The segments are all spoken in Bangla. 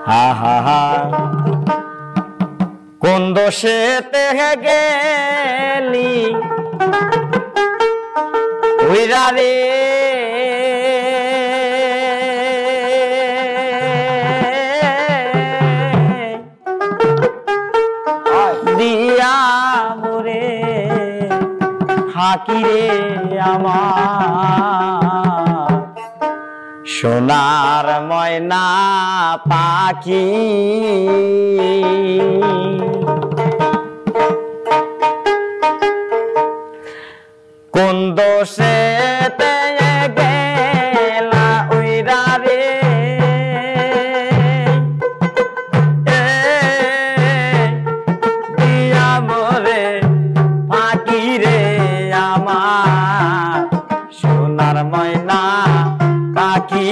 হা হা হা কোন দোষেতে গেলি উইরা রে দিয়া মোরে ফাঁকি রে আমার সোনার ময়না পাখি কোন দোষেতে গেলা উইরা রে দিয়া মোরে ফাঁকি রে আমার সোনার ময়না পাখি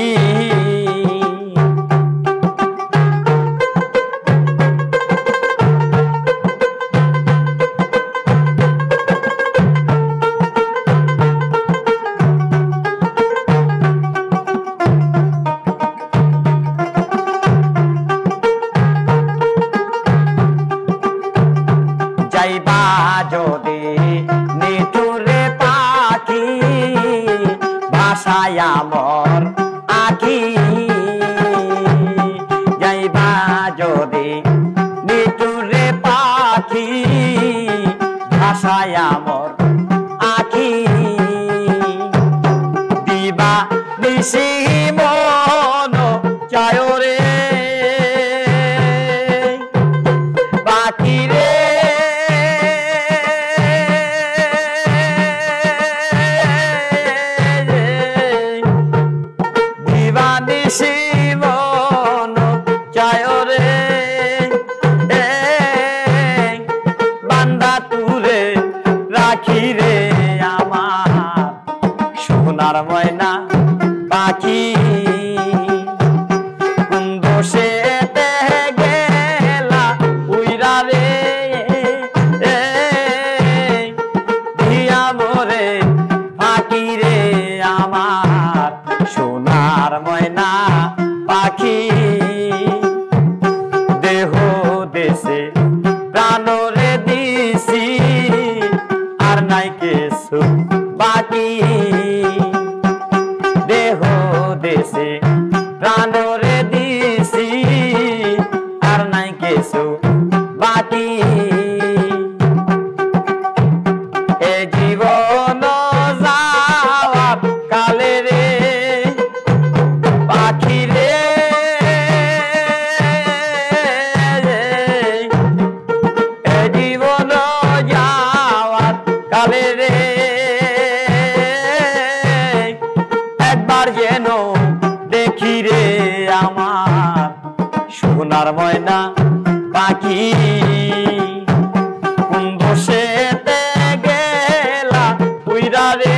যাইবা যদি নিঠুরে পাখি ভাষায় আমার আখি যাইবা যদি নিঠুরে পাখি ভাষায় আমার আখি দিবা নিশি মন চায় রে পাখি রে শিবন চায় রে বান্দা তুরে রাখি রে আমার সোনার ময়না পাখি কোন দোষেতে গেলা উইরা রে দিয়া মোরে ফাঁকি রে আমার সোনার ময়না পাখি দেহ দেশে প্রাণ রে দিছি আর নাই কিছু বাকি দেহ দেশে প্রাণ রে দিছি আর নাই কিছু বাকি এ জীবন যাওয়ার কালে রে পাখি রে এ জীবন যাওয়ার কালে রে একবার যেন দেখি রে আমার সোনার ময়না পাখি কোন দোষেতে গেলা উইরা রে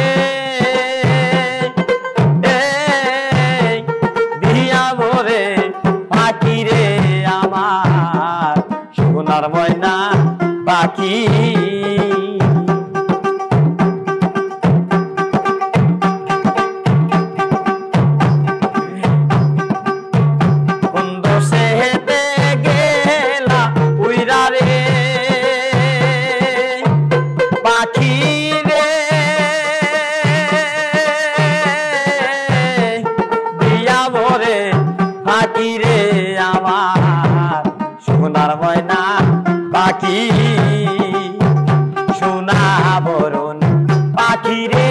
দিয়া মোরে পাখি রে আমার সোনার ময়না পাখি কোন দোষেতে গেলা উইরা রে পাখি রে দিয়া মোরে ফাঁকি রে আমার সোনার ময়না পাখি সোনা বরণ পাখি রে